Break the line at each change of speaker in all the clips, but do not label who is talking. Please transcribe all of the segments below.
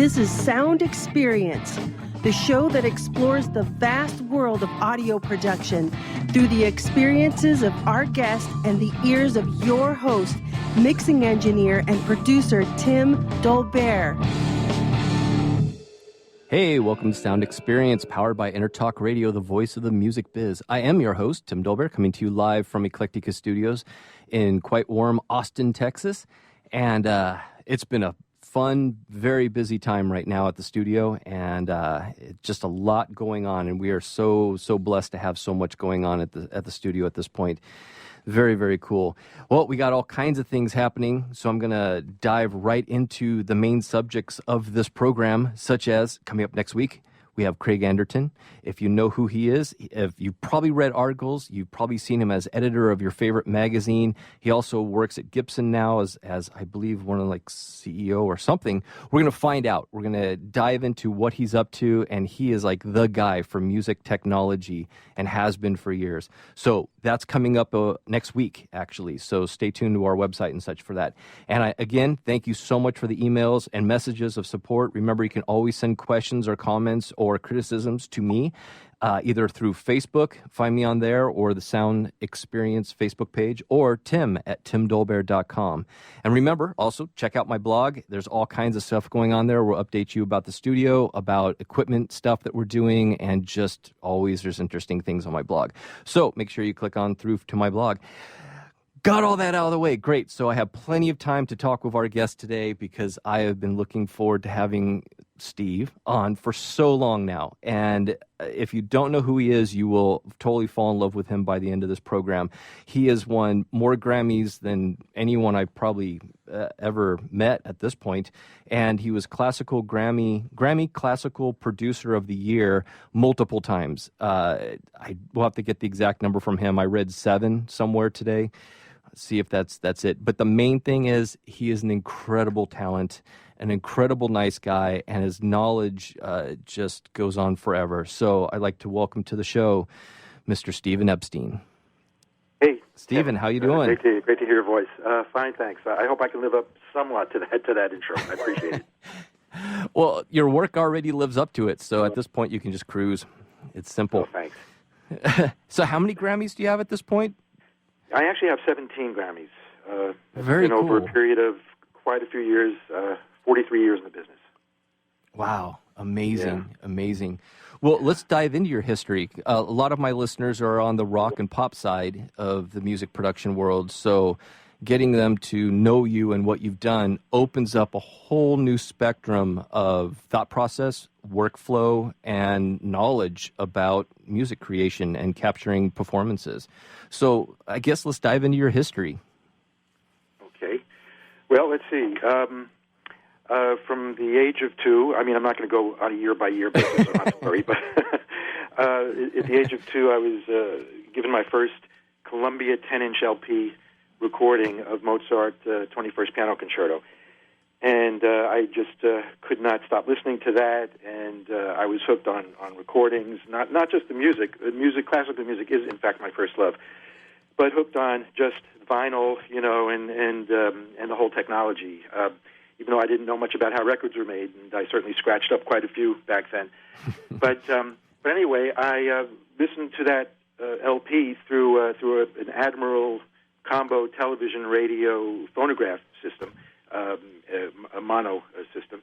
This is Sound Experience, the show that explores the vast world of audio production through the experiences of our guest and the ears of your host, mixing engineer and producer Tim Dolbear.
Hey, welcome to Sound Experience, powered by Intertalk Radio, the voice of the music biz. I am your host, Tim Dolbear, coming to you live from Eclectica Studios in quite warm Austin, Texas. And it's been a fun, very busy time right now at the studio, and just a lot going on. And we are so blessed to have so much going on at the studio at this point. Very, very cool. Well, we got all kinds of things happening, so I'm going to dive right into the main subjects of this program, such as coming up next week. We have Craig Anderton. If you know who he is, if you've probably read articles, you've probably seen him as editor of your favorite magazine. He also works at Gibson now as I believe one of like CEO or something. We're going to find out. We're going to dive into what he's up to, and he is like the guy for music technology and has been for years. So that's coming up next week, actually. So stay tuned to our website and such for that. And again, thank you so much for the emails and messages of support. Remember, you can always send questions or comments or criticisms to me, either through Facebook, find me on there, or the Sound Experience Facebook page, or Tim at timdolbear.com. And remember, also, check out my blog. There's all kinds of stuff going on there. We'll update you about the studio, about equipment stuff that we're doing, and just always there's interesting things on my blog. So make sure you click on through to my blog. Got all that out of the way. Great. So I have plenty of time to talk with our guest today because I have been looking forward to having Steve on for so long now. And if you don't know who he is, you will totally fall in love with him by the end of this program. He has won more Grammys than anyone I've probably ever met at this point. And he was Grammy Classical Producer of the Year multiple times. I will have to get the exact number from him. I read 7 somewhere today. See if that's it. But the main thing is he is an incredible talent, an incredible nice guy, and his knowledge just goes on forever. So I'd like to welcome to the show Mr. Stephen Epstein.
Hey,
Stephen, how you doing?
Great to hear your voice. Fine, thanks. I hope I can live up somewhat to that intro. I appreciate it.
Well, your work already lives up to it, so at this point you can just cruise. It's simple.
Oh, thanks.
So how many Grammys do you have at this point?
I actually have 17 Grammys.
Very cool.
Over a period of quite a few years, 43 years in the business.
Wow. Amazing. Well, let's dive into your history. A lot of my listeners are on the rock and pop side of the music production world, so getting them to know you and what you've done opens up a whole new spectrum of thought process, workflow, and knowledge about music creation and capturing performances. So I guess let's dive into your history. Okay.
Well, let's see. From the age of 2, I mean, I'm not going to go on a year-by-year basis, I'm not sorry, but at the age of 2, I was given my first Columbia 10-inch LP recording of Mozart 21st Piano Concerto. And I just could not stop listening to that, and I was hooked on recordings, not just the music. Classical music is, in fact, my first love, but hooked on just vinyl, and the whole technology. Even though I didn't know much about how records were made, and I certainly scratched up quite a few back then. But anyway, I listened to that LP through an Admiral combo television radio phonograph system. A mono system.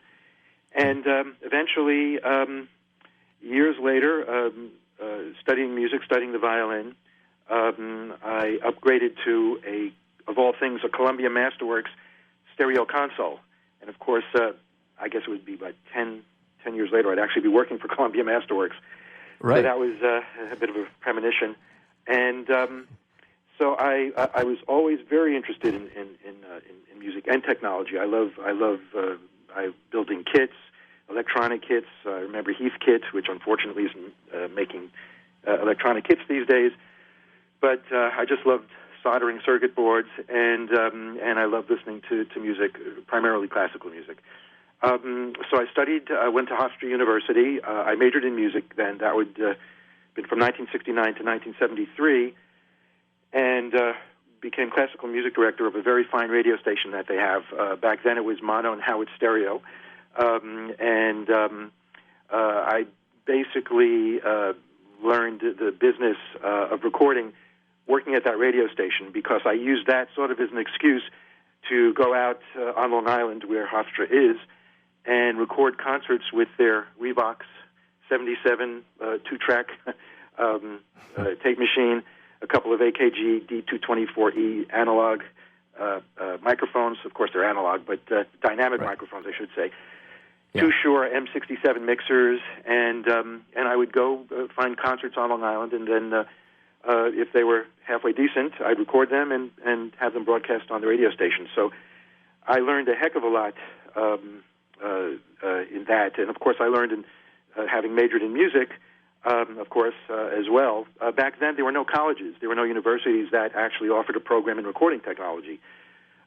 And eventually, years later, studying music, studying the violin, I upgraded to, of all things, a Columbia Masterworks stereo console. And of course, I guess it would be about 10 years later, I'd actually be working for Columbia Masterworks.
Right.
So that was a bit of a premonition. And so I was always very interested in music and technology. I love building kits, electronic kits. I remember Heathkit, which unfortunately isn't making electronic kits these days. But I just loved soldering circuit boards, and I loved listening to music, primarily classical music. So I studied, went to Hofstra University. I majored in music then. That would been from 1969 to 1973. And became classical music director of a very fine radio station that they have. Back then it was mono and Howard stereo. I basically learned the business of recording working at that radio station, because I used that sort of as an excuse to go out on Long Island, where Hofstra is, and record concerts with their Revox 77 two-track tape machine, a couple of AKG D224E analog microphones. Of course, they're analog, but dynamic microphones, I should say.
Yeah.
Two Shure M67 mixers, and I would go find concerts on Long Island, and then if they were halfway decent, I'd record them and have them broadcast on the radio station. So I learned a heck of a lot in that, and of course I learned in having majored in music, of course, as well. Back then, there were no colleges, there were no universities that actually offered a program in recording technology.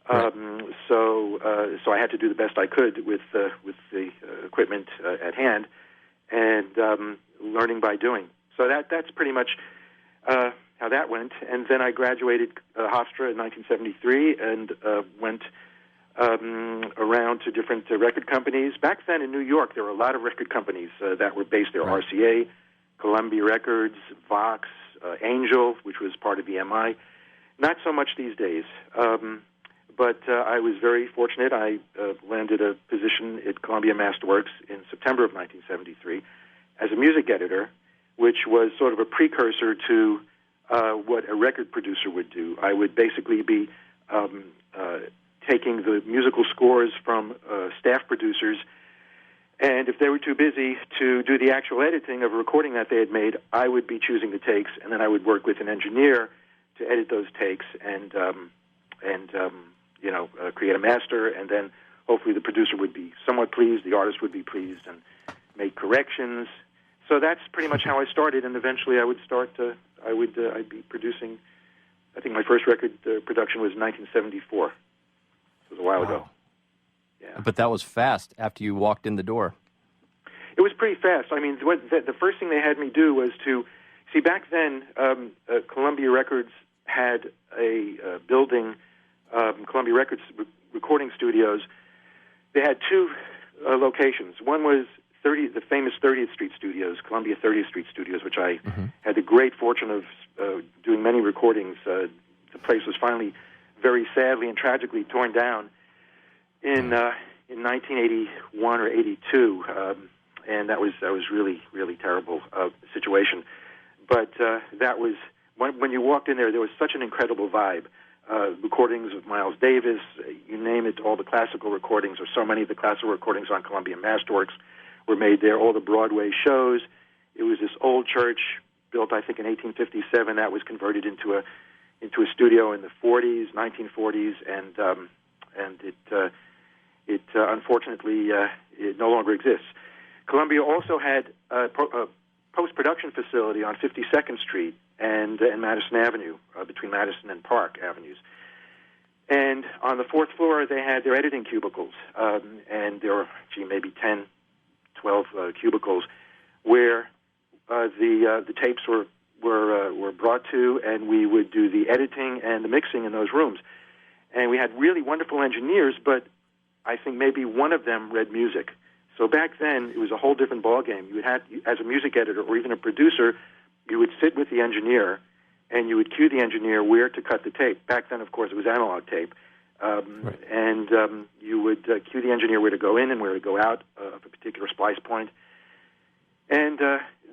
So I had to do the best I could with the equipment at hand, and learning by doing. So that's pretty much how that went. And then I graduated Hofstra in 1973 and went around to different record companies. Back then in New York, there were a lot of record companies that were based there.
Right.
RCA, Columbia Records, Vox, Angel, which was part of EMI. Not so much these days. But I was very fortunate. I landed a position at Columbia Masterworks in September of 1973 as a music editor, which was sort of a precursor to what a record producer would do. I would basically be taking the musical scores from staff producers, and if they were too busy to do the actual editing of a recording that they had made, I would be choosing the takes, and then I would work with an engineer to edit those takes and create a master, and then hopefully the producer would be somewhat pleased, the artist would be pleased, and make corrections. So that's pretty much how I started, and eventually I would start. I'd be producing. I think my first record production was in 1974. It was a while ago. Yeah.
But that was fast after you walked in the door.
It was pretty fast. I mean, the first thing they had me do was to see. Back then, Columbia Records had a building. Columbia Records recording studios. They had two locations. One was the famous 30th Street Studios, Columbia 30th Street Studios, which I had the great fortune of doing many recordings. The place was finally, very sadly and tragically, torn down in 1981 or 82, and that was really, really terrible situation. But that was when you walked in there was such an incredible vibe. Recordings of Miles Davis, you name it, all the classical recordings, or so many of the classical recordings on Columbia Masterworks were made there, all the Broadway shows. It was this old church built, I think, in 1857, that was converted into a studio in the 1940s, and it unfortunately it no longer exists. Columbia also had a post-production facility on 52nd Street and Madison Avenue, between Madison and Park Avenues. And on the fourth floor, they had their editing cubicles, and there were maybe 10, 12 cubicles where the tapes were brought to, and we would do the editing and the mixing in those rooms. And we had really wonderful engineers, but I think maybe one of them read music. So back then, it was a whole different ballgame. You had, as a music editor or even a producer, you would sit with the engineer, and you would cue the engineer where to cut the tape. Back then, of course, it was analog tape. And you would cue the engineer where to go in and where to go out of a particular splice point. And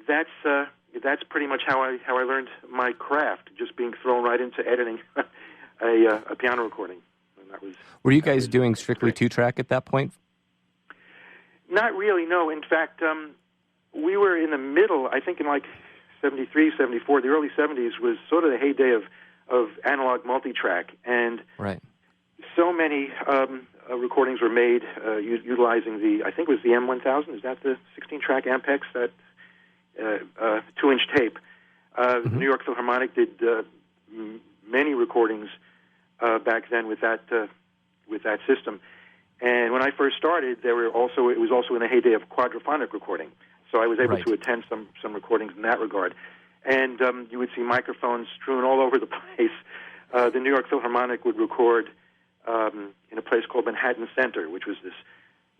that's pretty much how I learned my craft, just being thrown right into editing a piano recording. And that was.
Were you guys doing strictly two-track at that point?
Not really, no. In fact, we were in the middle, I think in like 73, 74, the early 70s was sort of the heyday of analog multi-track. And so many recordings were made utilizing I think it was the M1000, is that the 16-track Ampex, that 2-inch tape? The New York Philharmonic did many recordings back then with that system. And when I first started, it was also in the heyday of quadraphonic recording. So I was able to attend some recordings in that regard. And you would see microphones strewn all over the place. The New York Philharmonic would record in a place called Manhattan Center, which was this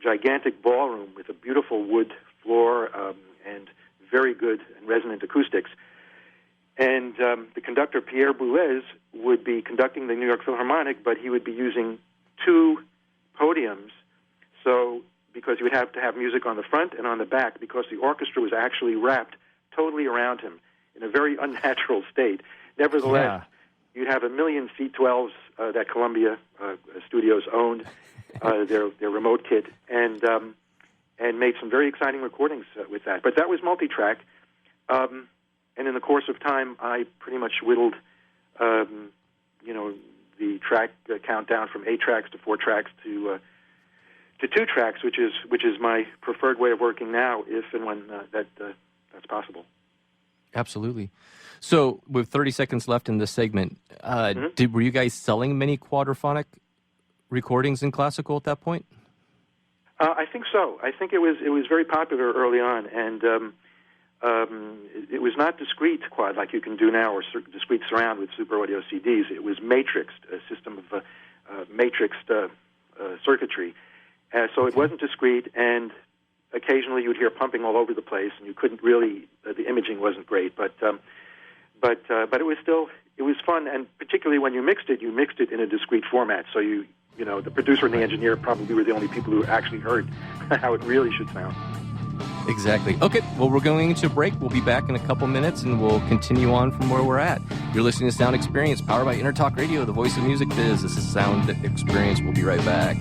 gigantic ballroom with a beautiful wood floor and very good and resonant acoustics. And the conductor, Pierre Boulez, would be conducting the New York Philharmonic, but he would be using two podiums, so because you would have to have music on the front and on the back, because the orchestra was actually wrapped totally around him in a very unnatural state. Nevertheless, you'd have 1,000,000 C12s that Columbia Studios owned, their remote kit, and made some very exciting recordings with that. But that was multi-track, and in the course of time, I pretty much whittled, the track count down from 8 tracks to 4 tracks to 2 tracks, which is my preferred way of working now, if and when that's possible.
Absolutely. So, with 30 seconds left in this segment, were you guys selling many quadraphonic recordings in classical at that point?
I think so. I think it was very popular early on, and it was not discrete quad like you can do now, or discrete surround with Super Audio CDs. It was matrixed, a system of matrixed circuitry. So it wasn't discrete, and occasionally you'd hear pumping all over the place, and you couldn't really. The imaging wasn't great, but it was fun, and particularly when you mixed it in a discrete format. So the producer and the engineer probably were the only people who actually heard how it really should sound.
Exactly. Okay, well, we're going to break. We'll be back in a couple minutes, and we'll continue on from where we're at. You're listening to Sound Experience, powered by Intertalk Radio, the voice of music biz. This is Sound Experience. We'll be right back.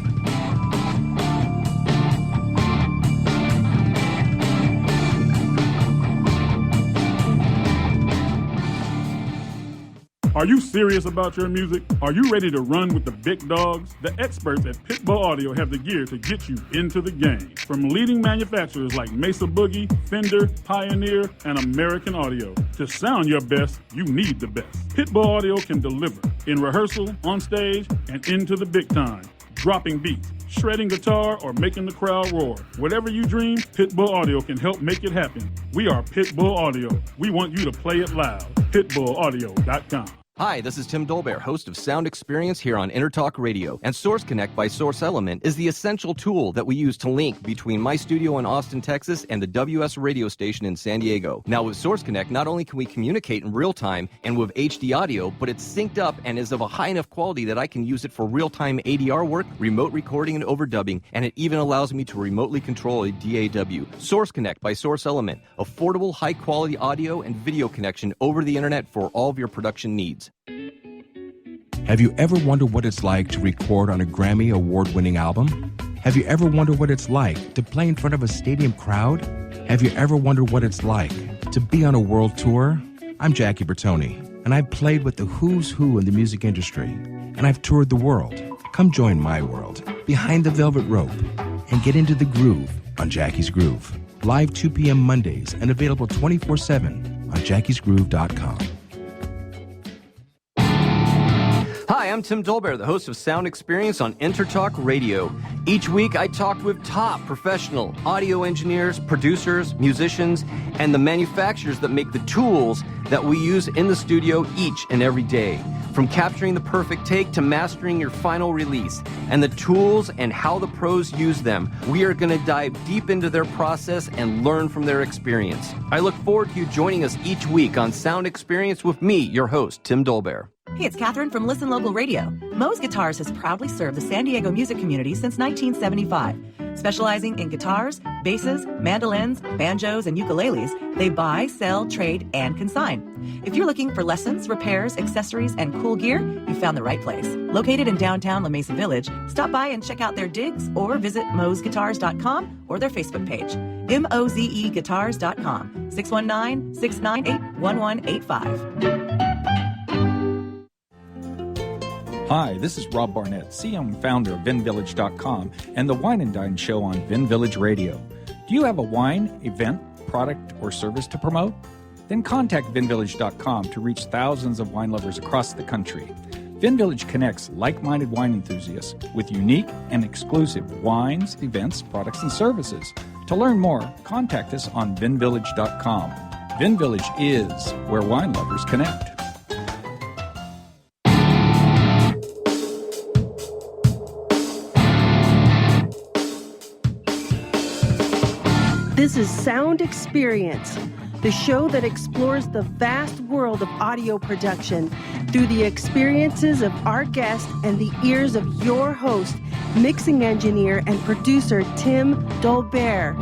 Are you serious about your music? Are you ready to run with the big dogs? The experts at Pittsburgh Audio have the gear to get you into the game. From leading manufacturers like Mesa Boogie, Fender, Pioneer, and American Audio. To sound your best, you need the best. Pittsburgh Audio can deliver in rehearsal, on stage, and into the big time. Dropping beats, shredding guitar, or making the crowd roar. Whatever you dream, Pitbull Audio can help make it happen. We are Pitbull Audio. We want you to play it loud. PitbullAudio.com.
Hi, this is Tim Dolbear, host of Sound Experience here on Intertalk Radio. And Source Connect by Source Element is the essential tool that we use to link between my studio in Austin, Texas, and the WS radio station in San Diego. Now, with Source Connect, not only can we communicate in real time and with HD audio, but it's synced up and is of a high enough quality that I can use it for real-time ADR work, remote recording, and overdubbing, and it even allows me to remotely control a DAW. Source Connect by Source Element, affordable, high-quality audio and video connection over the internet for all of your production needs.
Have you ever wondered what it's like to record on a Grammy award-winning album? Have you ever wondered what it's like to play in front of a stadium crowd? Have you ever wondered what it's like to be on a world tour? I'm Jackie Bertoni, and I've played with the who's who in the music industry, and I've toured the world. Come join my world, Behind the Velvet Rope, and get into the groove on Jackie's Groove. Live 2 p.m. Mondays and available 24/7 on jackiesgroove.com.
Hi, I'm Tim Dolbear, the host of Sound Experience on Intertalk Radio. Each week, I talk with top professional audio engineers, producers, musicians, and the manufacturers that make the tools that we use in the studio each and every day. From capturing the perfect take to mastering your final release, and the tools and how the pros use them, we are going to dive deep into their process and learn from their experience. I look forward to you joining us each week on Sound Experience with me, your host, Tim Dolbear.
Hey, it's Catherine from Listen Local Radio. Moe's Guitars has proudly served the San Diego music community since 1975. Specializing in guitars, basses, mandolins, banjos, and ukuleles, they buy, sell, trade, and consign. If you're looking for lessons, repairs, accessories, and cool gear, you found the right place. Located in downtown La Mesa Village, stop by and check out their digs or visit moesguitars.com or their Facebook page. mozeguitars.com, 619-698-1185.
Hi, this is Rob Barnett, CEO and founder of VinVillage.com and the Wine and Dine Show on Vin Village Radio. Do you have a wine, event, product, or service to promote? Then contact VinVillage.com to reach thousands of wine lovers across the country. Vin Village connects like-minded wine enthusiasts with unique and exclusive wines, events, products, and services. To learn more, contact us on VinVillage.com. Vin Village is where wine lovers connect.
This is Sound Experience, the show that explores the vast world of audio production through the experiences of our guest and the ears of your host, mixing engineer and producer Tim Dolbear.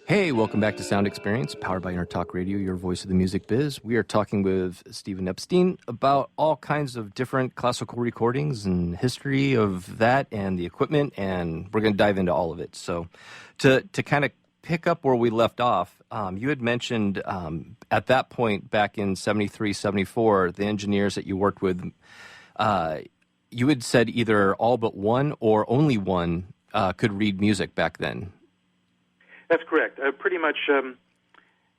Hey, welcome back to Sound Experience, powered by Intertalk Radio, your voice of the music biz. We are talking with Stephen Epstein about all kinds of different classical recordings and history of that and the equipment, and we're going to dive into all of it. So to kind of pick up where we left off, you had mentioned at that point back in 73, 74, the engineers that you worked with, you had said either all but one or only one could read music back then.
That's correct. Pretty much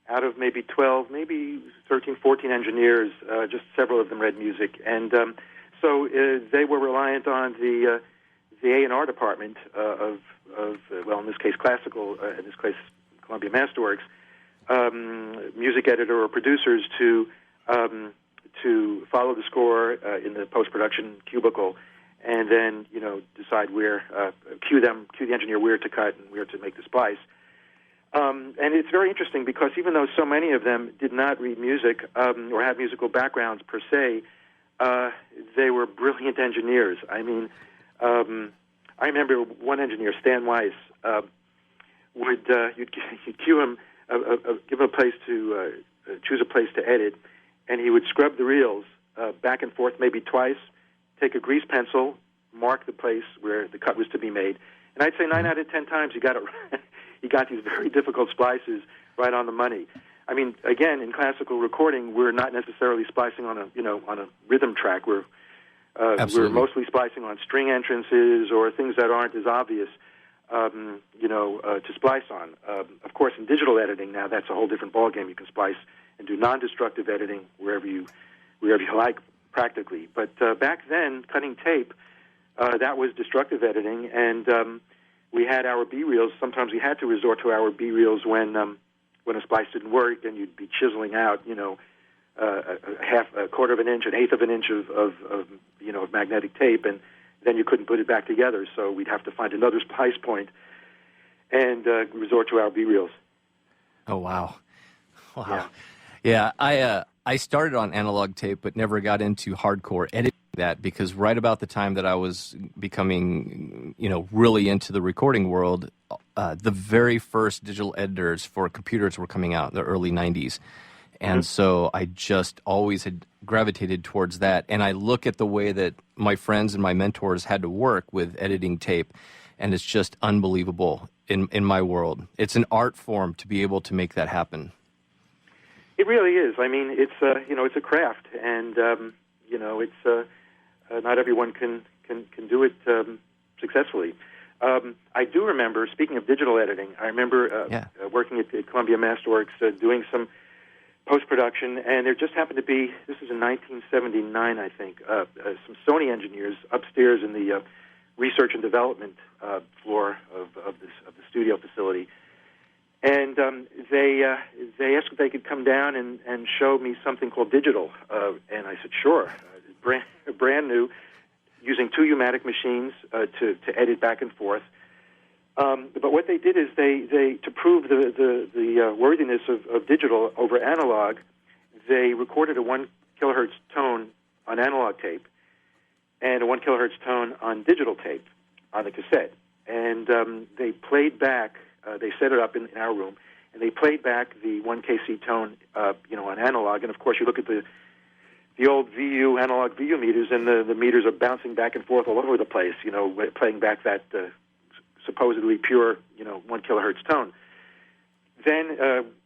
out of maybe 12, maybe 13, 14 engineers, just several of them read music. And so they were reliant on the A&R department of well, in this case, classical, in this case, Columbia Masterworks, music editor or producers to follow the score in the post-production cubicle, and then, decide where, cue the engineer where to cut and where to make the splice. And it's very interesting because even though so many of them did not read music or have musical backgrounds per se, they were brilliant engineers. I mean, I remember one engineer, Stan Weiss, you'd cue him, give him a place to choose a place to edit, and he would scrub the reels back and forth maybe twice, take a grease pencil, mark the place where the cut was to be made, and I'd say 9 out of 10 times he got it right. He got these very difficult splices right on the money. I mean, again, in classical recording, we're not necessarily splicing on a rhythm track. We're mostly splicing on string entrances or things that aren't as obvious, to splice on. Of course, in digital editing now, that's a whole different ballgame. You can splice and do non-destructive editing wherever you like, practically. But back then, cutting tape, that was destructive editing, and we had our B-reels. Sometimes we had to resort to our B-reels when a splice didn't work, and you'd be chiseling out, a quarter of an inch, an eighth of an inch of magnetic tape, and then you couldn't put it back together. So we'd have to find another splice point and resort to our B-reels.
Oh, wow. Yeah. I started on analog tape, but never got into hardcore editing that, because right about the time that I was becoming, really into the recording world, the very first digital editors for computers were coming out in the early 90s. And so I just always had gravitated towards that. And I look at the way that my friends and my mentors had to work with editing tape, and it's just unbelievable in my world. It's an art form to be able to make that happen.
It really is. I mean, it's a craft, and it's not everyone can do it successfully. I do remember, speaking of digital editing, I remember working at Columbia Masterworks, doing some post-production, and there just happened to be, this was in 1979, I think, some Sony engineers upstairs in the research and development floor of the studio facility. And they asked if they could come down and show me something called digital. And I said, sure. Brand new, using 2 U-matic machines to edit back and forth. But what they did is they to prove the worthiness of digital over analog, they recorded a 1 kilohertz tone on analog tape and a 1 kilohertz tone on digital tape on the cassette. And they played back. They set it up in our room, and they played back the 1 kC tone, on analog. And of course, you look at the old analog VU meters, and the meters are bouncing back and forth all over the place. Playing back that supposedly pure, 1 kilohertz tone. Then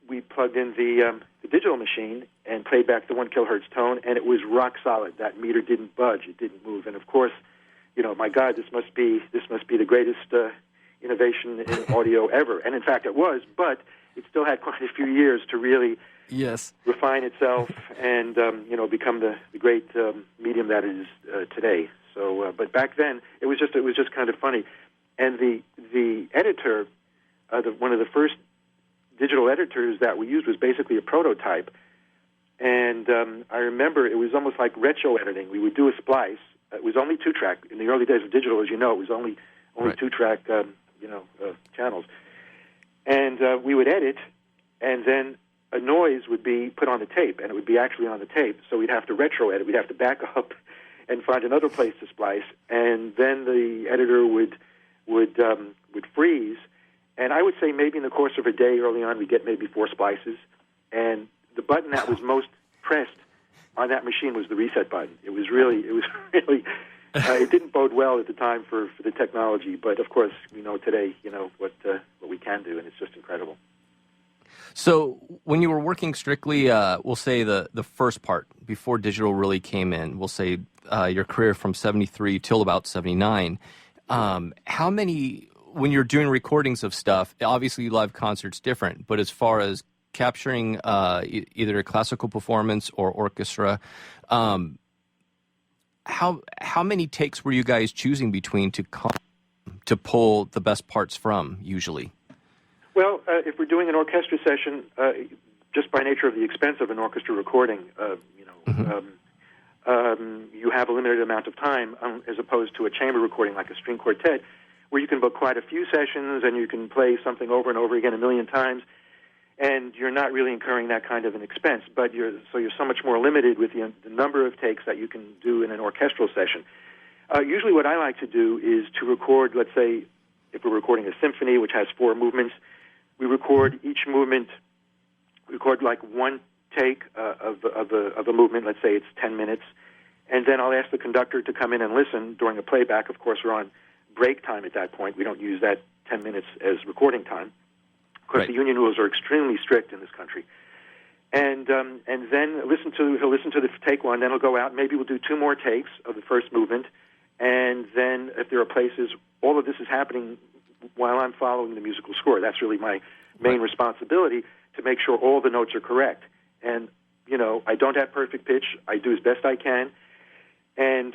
we plugged in the digital machine and played back the 1 kilohertz tone, and it was rock solid. That meter didn't budge; it didn't move. And of course, my God, this must be the greatest innovation in audio ever. And in fact, it was. But it still had quite a few years to really refine itself and become the great medium that it is today. So, but back then, it was just kind of funny. And the editor, one of the first digital editors that we used was basically a prototype. And I remember it was almost like retro editing. We would do a splice. It was only 2-track. In the early days of digital, as you know, it was only 2-track channels. And we would edit, and then a noise would be put on the tape, and it would be actually on the tape. So we'd have to retro-edit. We'd have to back up and find another place to splice, and then the editor would freeze. And I would say maybe in the course of a day early on, we'd get maybe 4 splices. And the button that was most pressed on that machine was the reset button. It really, it didn't bode well at the time for the technology. But of course, we know today, what we can do, and it's just incredible.
So when you were working strictly, we'll say the first part, before digital really came in, we'll say your career from 73 till about 79, how many, when you're doing recordings of stuff, obviously live concerts different, but as far as capturing either a classical performance or orchestra, how many takes were you guys choosing between to pull the best parts from usually?
Well, if we're doing an orchestra session, just by nature of the expense of an orchestra recording, you have a limited amount of time, as opposed to a chamber recording like a string quartet, where you can book quite a few sessions and you can play something over and over again a million times, and you're not really incurring that kind of an expense. But you're so much more limited with the number of takes that you can do in an orchestral session. Usually, what I like to do is to record. Let's say, if we're recording a symphony which has 4 movements. We record each movement, record like one take of a movement. Let's say it's 10 minutes. And then I'll ask the conductor to come in and listen during a playback. Of course, we're on break time at that point. We don't use that 10 minutes as recording time. Of course, the union rules are extremely strict in this country. And then he'll listen to the take one, then he'll go out, maybe we'll do 2 more takes of the first movement. And then if there are places, all of this is happening while I'm following the musical score. That's really my main responsibility, to make sure all the notes are correct. And, I don't have perfect pitch. I do as best I can. And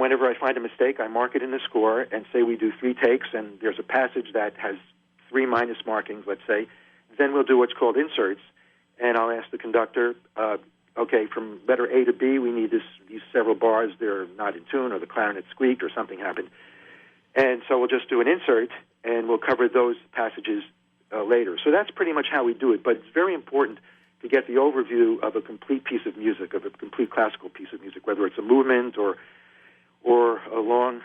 whenever I find a mistake, I mark it in the score and say we do 3 takes, and there's a passage that has 3 minus markings, let's say. Then we'll do what's called inserts, and I'll ask the conductor, okay, from letter A to B, we need these several bars. They're not in tune, or the clarinet squeaked, or something happened. And so we'll just do an insert, and we'll cover those passages later. So that's pretty much how we do it. But it's very important to get the overview of a complete piece of music, of a complete classical piece of music, whether it's a movement or a long,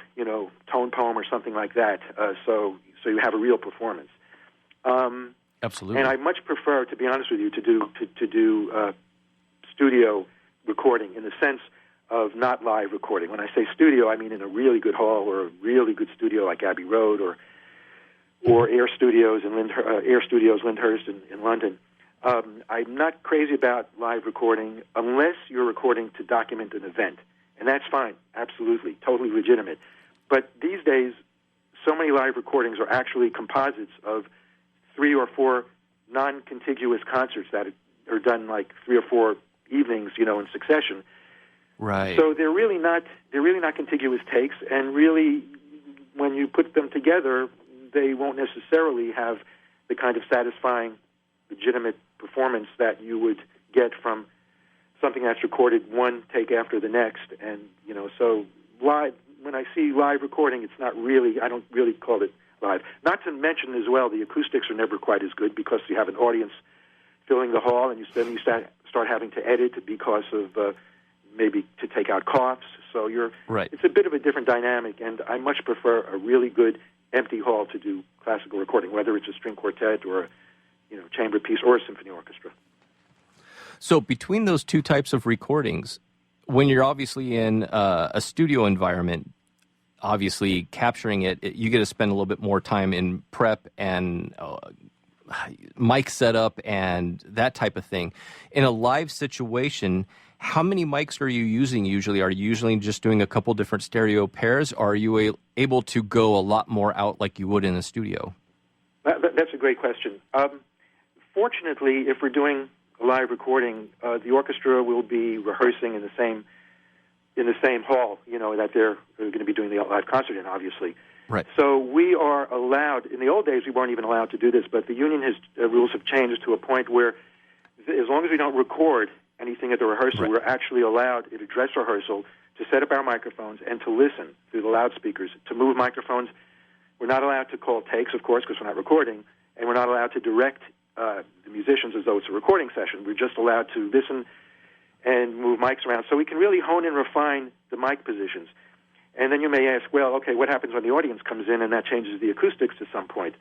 tone poem or something like that. So you have a real performance.
Absolutely.
And I much prefer, to be honest with you, to do studio recording, in the sense of not live recording. When I say studio, I mean in a really good hall, or a really good studio like Abbey Road, or Air Studios Lyndhurst in London. I'm not crazy about live recording unless you're recording to document an event, and that's fine, absolutely, totally legitimate. But these days, so many live recordings are actually composites of 3 or 4 non-contiguous concerts that are done like 3 or 4 evenings, in succession.
Right.
So they're really not contiguous takes, and really, when you put them together, they won't necessarily have the kind of satisfying, legitimate performance that you would get from something that's recorded one take after the next. And so live. When I see live recording, it's not really. I don't really call it live. Not to mention as well, the acoustics are never quite as good, because you have an audience filling the hall, and you start having to edit because of maybe to take out coughs. So it's a bit of a different dynamic, and I much prefer a really good empty hall to do classical recording, whether it's a string quartet or a chamber piece or a symphony orchestra.
So between those 2 types of recordings, when you're obviously in a studio environment, obviously capturing it, you get to spend a little bit more time in prep and mic setup and that type of thing. In a live situation, how many mics are you using usually? Are you usually just doing a couple different stereo pairs, or are you able to go a lot more out like you would in a studio?
That's a great question. Fortunately, if we're doing a live recording, the orchestra will be rehearsing in the same hall, that they're going to be doing the live concert in, obviously.
Right.
So we are allowed. In the old days, we weren't even allowed to do this, but the union rules have changed to a point where, as long as we don't record anything at the rehearsal, we're actually allowed at a dress rehearsal to set up our microphones and to listen through the loudspeakers, to move microphones. We're not allowed to call takes, of course, because we're not recording, and we're not allowed to direct the musicians as though it's a recording session. We're just allowed to listen and move mics around, so we can really hone and refine the mic positions. And then you may ask, well, okay, what happens when the audience comes in and that changes the acoustics to some point?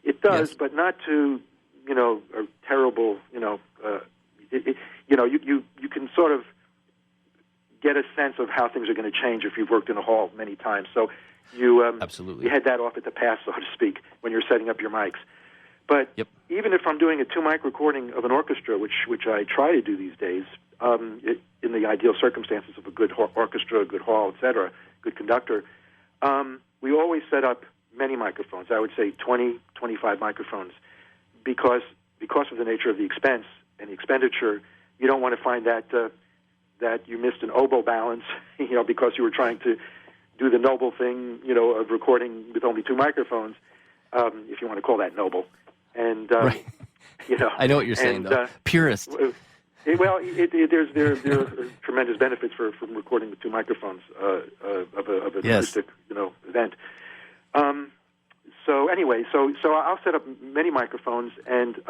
It does, but not to, a terrible, you can sort of get a sense of how things are going to change if you've worked in a hall many times. So you
absolutely,
you head that off at the pass, so to speak, when you're setting up your mics. But even if I'm doing a 2-mic recording of an orchestra, which I try to do these days, in the ideal circumstances of a good orchestra, a good hall, etc., good conductor, we always set up many microphones. I would say 20, 25 microphones, because of the nature of the expense and the expenditure. You don't want to find that you missed an oboe balance, because you were trying to do the noble thing, of recording with only 2 microphones, if you want to call that noble. And
right. I know what you're saying, though. Purist.
Well, there are tremendous benefits from recording with 2 microphones of an acoustic, event. So anyway, so I'll set up many microphones, and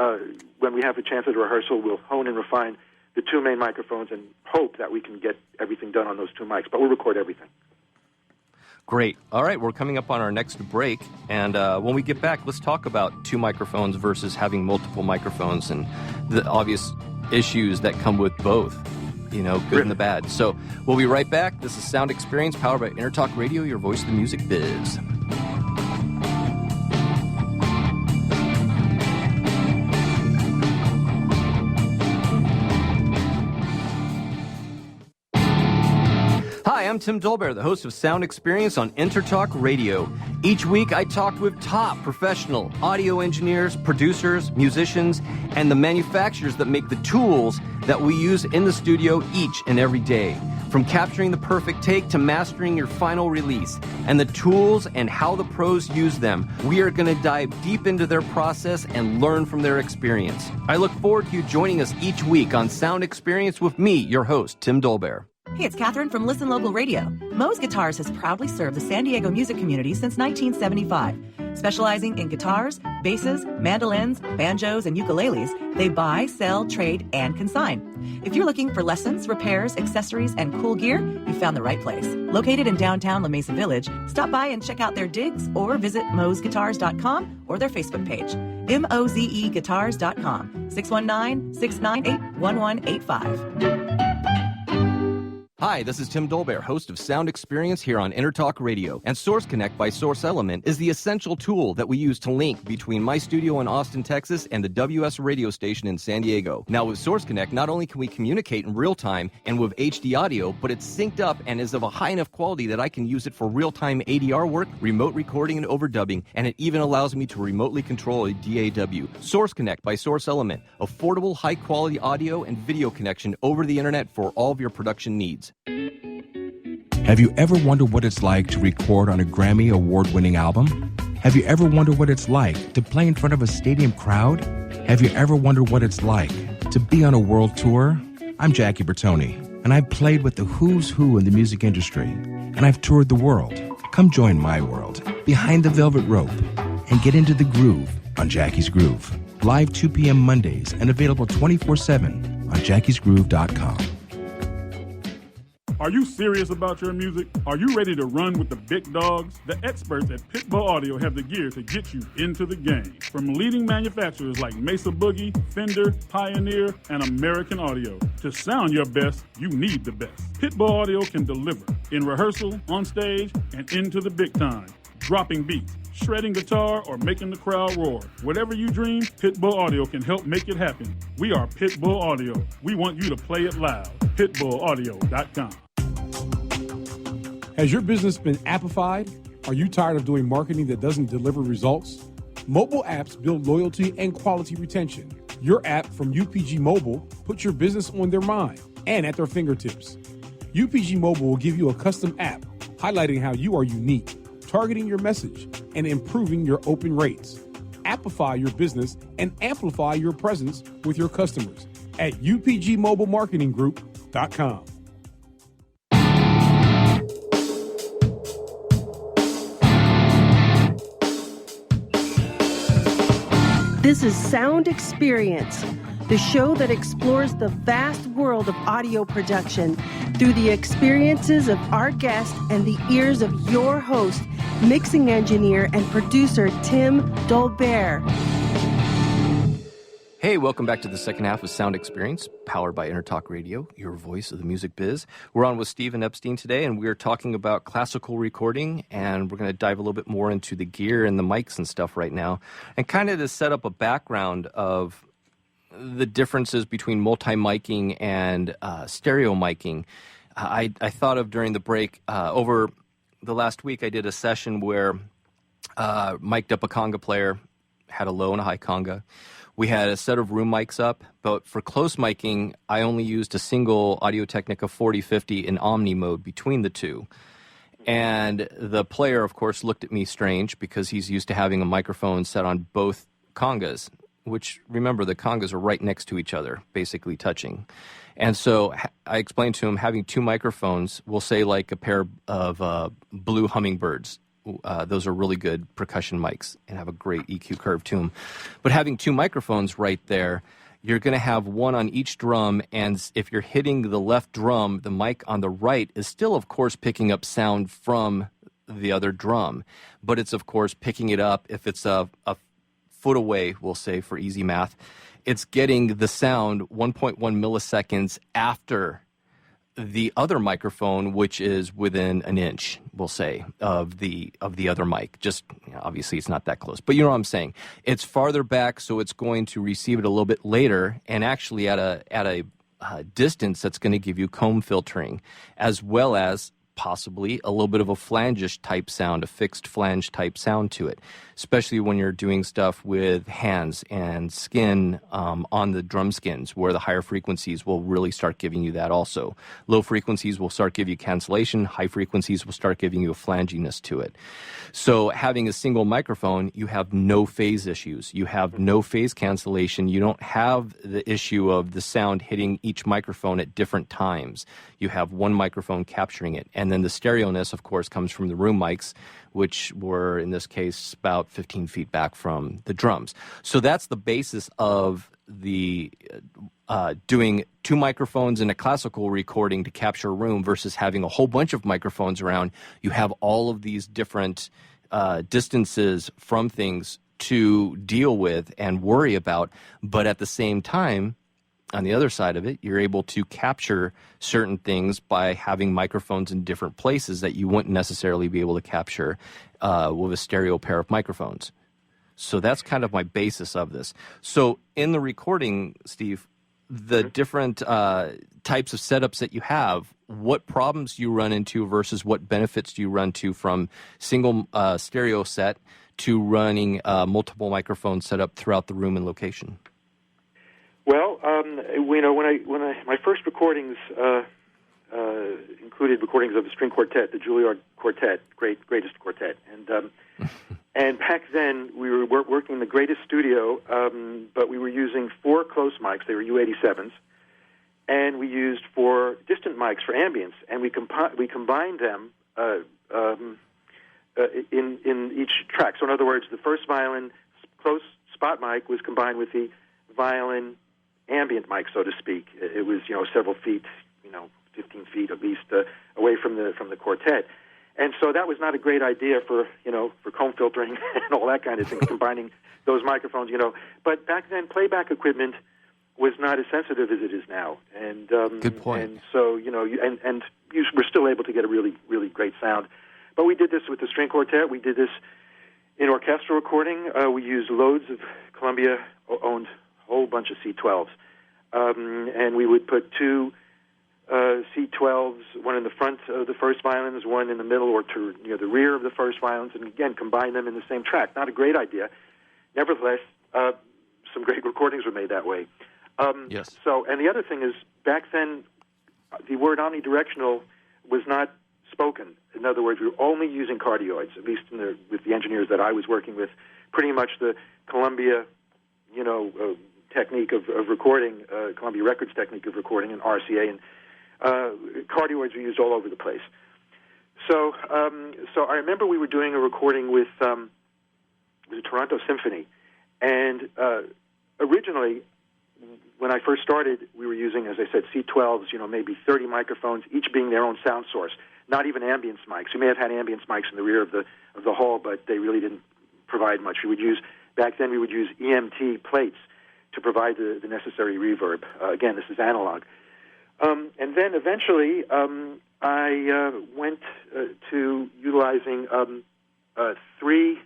when we have a chance at a rehearsal, we'll hone and refine the 2 main microphones and hope that we can get everything done on those 2 mics. But we'll record everything.
Great. All right, we're coming up on our next break, and when we get back, let's talk about 2 microphones versus having multiple microphones and the obvious issues that come with both, good and the bad. So we'll be right back. This is Sound Experience, powered by Intertalk Radio, your voice of the music biz. Hi, I'm Tim Dolbear, the host of Sound Experience on Intertalk Radio. Each week, I talk with top professional audio engineers, producers, musicians, and the manufacturers that make the tools that we use in the studio each and every day. From capturing the perfect take to mastering your final release, and the tools and how the pros use them, we are going to dive deep into their process and learn from their experience. I look forward to you joining us each week on Sound Experience with me, your host, Tim Dolbear.
Hey, it's Catherine from Listen Local Radio. Moe's Guitars has proudly served the San Diego music community since 1975. Specializing in guitars, basses, mandolins, banjos, and ukuleles, they buy, sell, trade, and consign. If you're looking for lessons, repairs, accessories, and cool gear, you found the right place. Located in downtown La Mesa Village, stop by and check out their digs or visit moesguitars.com or their Facebook page. mozeguitars.com, 619-698-1185.
Hi, this is Tim Dolbear, host of Sound Experience here on Intertalk Radio. And Source Connect by Source Element is the essential tool that we use to link between my studio in Austin, Texas, and the WS radio station in San Diego. Now, with Source Connect, not only can we communicate in real time and with HD audio, but it's synced up and is of a high enough quality that I can use it for real-time ADR work, remote recording, and overdubbing, and it even allows me to remotely control a DAW. Source Connect by Source Element, affordable, high-quality audio and video connection over the internet for all of your production needs.
Have you ever wondered what it's like to record on a Grammy award-winning album? Have you ever wondered what it's like to play in front of a stadium crowd? Have you ever wondered what it's like to be on a world tour? I'm Jackie Bertoni, and I've played with the who's who in the music industry, and I've toured the world. Come join my world, behind the velvet rope, and get into the groove on Jackie's Groove. Live 2 p.m. Mondays and available 24/7 on jackiesgroove.com.
Are you serious about your music? Are you ready to run with the big dogs? The experts at Pittsburgh Audio have the gear to get you into the game. From leading manufacturers like Mesa Boogie, Fender, Pioneer, and American Audio. To sound your best, you need the best. Pittsburgh Audio can deliver in rehearsal, on stage, and into the big time. Dropping beats, shredding guitar, or making the crowd roar. Whatever you dream, Pitbull Audio can help make it happen. We are Pitbull Audio. We want you to play it loud. PitbullAudio.com.
Has your business been appified? Are you tired of doing marketing that doesn't deliver results? Mobile apps build loyalty and quality retention. Your app from UPG Mobile puts your business on their mind and at their fingertips. UPG Mobile will give you a custom app highlighting how you are unique, targeting your message, and improving your open rates. Appify your business and amplify your presence with your customers at upgmobilemarketinggroup.com.
This is Sound Experience, the show that explores the vast world of audio production through the experiences of our guest and the ears of your host, mixing engineer and producer Tim Dolbear.
Hey, welcome back to the second half of Sound Experience, powered by Intertalk Radio, your voice of the music biz. We're on with Stephen Epstein today, and we're talking about classical recording, and we're going to dive a little bit more into the gear and the mics and stuff right now, and kind of to set up a background of the differences between multi-miking and stereo miking. I thought of during the break, over the last week, I did a session where mic'd up a conga player, had a low and a high conga. We had a set of room mics up, but for close miking, I only used a single Audio-Technica 4050 in Omni mode between the two. And the player, of course, looked at me strange because he's used to having a microphone set on both congas, which, remember, the congas are right next to each other, basically touching. And so I explained to him having two microphones, we'll say like a pair of blue hummingbirds. Those are really good percussion mics and have a great EQ curve to them. But having two microphones right there, you're going to have one on each drum, and if you're hitting the left drum, the mic on the right is still, of course, picking up sound from the other drum. But it's, of course, picking it up if it's a foot away, we'll say, for easy math. It's getting the sound 1.1 milliseconds after the other microphone, which is within an inch, we'll say, of the other mic. Just, obviously it's not that close, but you know what I'm saying. It's farther back, so it's going to receive it a little bit later, and actually at a distance that's going to give you comb filtering, as well as possibly a little bit of a flangish type sound, a fixed flange type sound to it, especially when you're doing stuff with hands and skin on the drum skins, where the higher frequencies will really start giving you that also. Low frequencies will start giving you cancellation, high frequencies will start giving you a flanginess to it. So having a single microphone, you have no phase issues. You have no phase cancellation. You don't have the issue of the sound hitting each microphone at different times. You have one microphone capturing it. And then the stereo-ness, of course, comes from the room mics, which were, in this case, about 15 feet back from the drums. So that's the basis of the doing two microphones in a classical recording to capture a room versus having a whole bunch of microphones around. You have all of these different distances from things to deal with and worry about, but at the same time, on the other side of it, you're able to capture certain things by having microphones in different places that you wouldn't necessarily be able to capture with a stereo pair of microphones. So that's kind of my basis of this. So in the recording, Steve, the different types of setups that you have, what problems do you run into versus what benefits do you run to from single stereo set to running multiple microphone setup throughout the room and location?
Well, you know, when my first recordings included recordings of the string quartet, the Juilliard Quartet, greatest quartet, and back then we were working in the greatest studio, but we were using 4 close mics. They were U87s, and we used 4 distant mics for ambience, and we combined them in each track. So in other words, the first violin close spot mic was combined with the violin ambient mic, so to speak. It was, you know, several feet, 15 feet at least away from the quartet. And so that was not a great idea for comb filtering and all that kind of thing, combining those microphones, But back then, playback equipment was not as sensitive as it is now. And
good point.
And so, you were still able to get a really, really great sound. But we did this with the string quartet. We did this in orchestral recording. We used loads of Columbia-owned whole bunch of C12s. And we would put 2 C12s, one in the front of the first violins, one in the middle or near the rear of the first violins, and again, combine them in the same track. Not a great idea. Nevertheless, some great recordings were made that way.
Yes.
So, and the other thing is, back then, the word omnidirectional was not spoken. In other words, we were only using cardioids, at least with the engineers that I was working with. Pretty much the Columbia, technique of recording, Columbia Records technique of recording, and RCA, and cardioids were used all over the place. So I remember we were doing a recording with the Toronto Symphony, And originally, when I first started, we were using, as I said, C12s, maybe 30 microphones, each being their own sound source, not even ambience mics. We may have had ambience mics in the rear of the hall, but they really didn't provide much. Back then we would use EMT plates to provide the necessary reverb. Again, this is analog. And then eventually I went to utilizing 3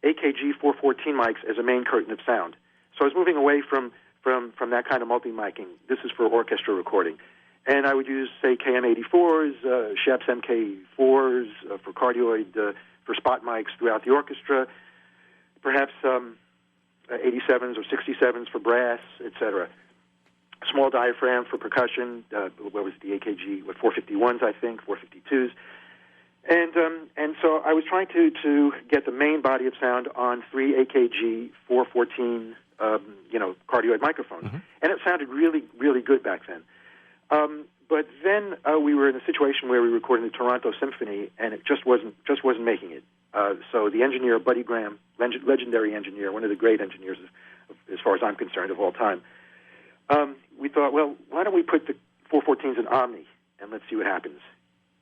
AKG 414 mics as a main curtain of sound. So I was moving away from that kind of multi-miking. This is for orchestra recording. And I would use, say, KM84s, Schoeps MK4s for cardioid, for spot mics throughout the orchestra, perhaps 87s or 67s for brass, etc. Small diaphragm for percussion, what was the AKG, 451s, I think, 452s. And so I was trying to get the main body of sound on 3 AKG 414, cardioid microphones. Mm-hmm. And it sounded really, really good back then. But then we were in a situation where we were recording the Toronto Symphony, and it just wasn't making it. So the engineer, Buddy Graham, legendary engineer, one of the great engineers, as far as I'm concerned, of all time, we thought, well, why don't we put the 414s in Omni, and let's see what happens.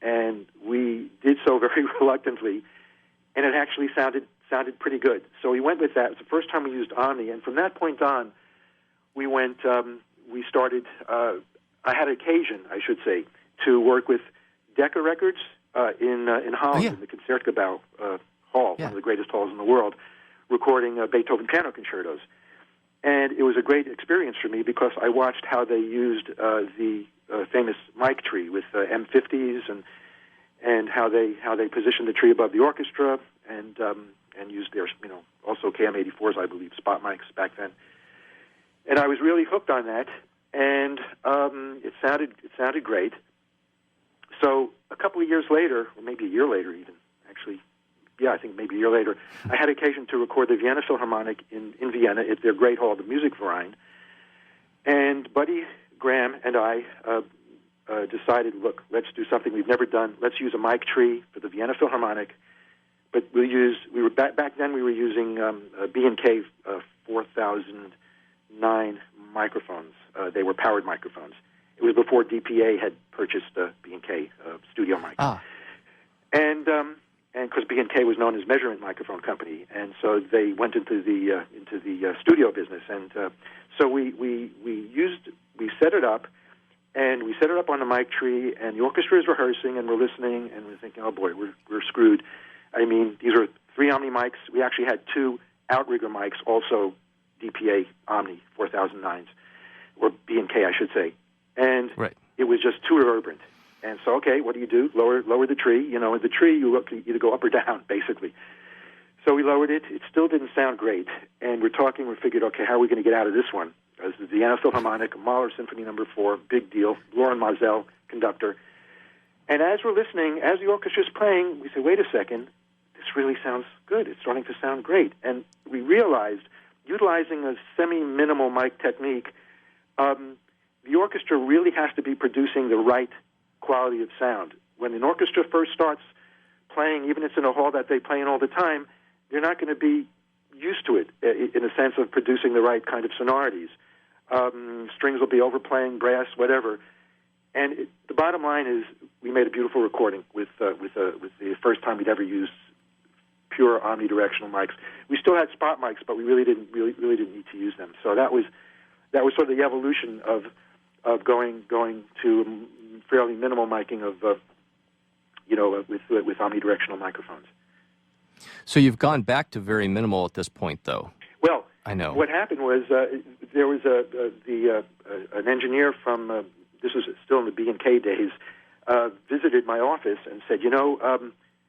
And we did so very reluctantly, and it actually sounded pretty good. So we went with that. It was the first time we used Omni, and from that point on, we started, I had occasion, I should say, to work with Decca Records in Holland, in the Concertgebouw hall, one of the greatest halls in the world, recording Beethoven piano concertos. And it was a great experience for me because I watched how they used the famous mic tree with M50s and how they positioned the tree above the orchestra and used their also KM84s, I believe, spot mics back then. And I was really hooked on that, and it sounded great. So a couple of years later, or maybe a year later even, actually, I think maybe a year later, I had occasion to record the Vienna Philharmonic in Vienna at their great hall, the Musikverein. And Buddy Graham and I decided, look, let's do something we've never done. Let's use a mic tree for the Vienna Philharmonic. But back then we were using B&K 4009 microphones. They were powered microphones. It was before DPA had purchased B&K studio mic. And because B&K was known as Measurement Microphone Company, and so they went into the studio business, and so we set it up, and we set it up on the mic tree, and the orchestra is rehearsing, and we're listening, and we're thinking, oh boy, we're screwed. I mean, these are 3 Omni mics. We actually had 2 outrigger mics, also DPA Omni 4009s, or B&K, I should say, and it was just too reverberant. And so, okay, what do? Lower the tree. The tree, you either go up or down, basically. So we lowered it. It still didn't sound great. And we figured, okay, how are we going to get out of this one? This is the Vienna Philharmonic, Mahler Symphony No. 4, big deal, Lauren Mazel, conductor. And as we're listening, as the orchestra's playing, we say, wait a second, this really sounds good. It's starting to sound great. And we realized, utilizing a semi-minimal mic technique, the orchestra really has to be producing the right quality of sound. When an orchestra first starts playing, even if it's in a hall that they play in all the time, they're not going to be used to it in a sense of producing the right kind of sonorities. Strings will be overplaying, brass, whatever. And the bottom line is, we made a beautiful recording with the first time we'd ever used pure omnidirectional mics. We still had spot mics, but we really didn't need to use them. So that was sort of the evolution of going to fairly minimal miking with omnidirectional microphones.
So you've gone back to very minimal at this point, though.
Well,
I know
what happened was there was an engineer from this was still in the B&K days, visited my office and said,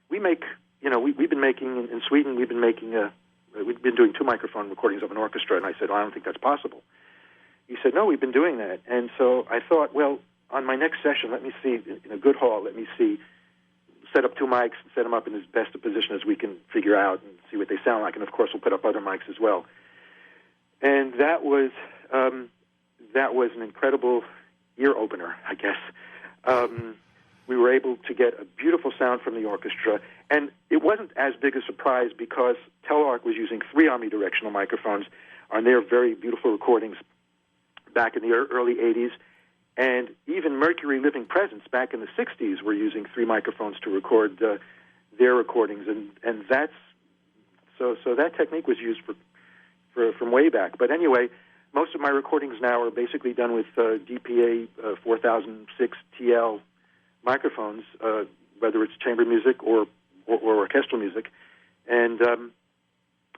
we make we've been making in Sweden we've been doing 2 microphone recordings of an orchestra, and I said, I don't think that's possible. He said, no, we've been doing that. And so I thought, well, on my next session, let me see, in a good hall, set up 2 mics, set them up in as best a position as we can figure out and see what they sound like. And, of course, we'll put up other mics as well. And that was an incredible ear-opener, I guess. we were able to get a beautiful sound from the orchestra. And it wasn't as big a surprise because Telearch was using 3 omnidirectional microphones on their very beautiful recordings back in the early 80s. And even Mercury Living Presence back in the 60s were using 3 microphones to record their recordings. And that's so that technique was used from way back. But anyway, most of my recordings now are basically done with DPA 4006 TL microphones, whether it's chamber music or orchestral music. And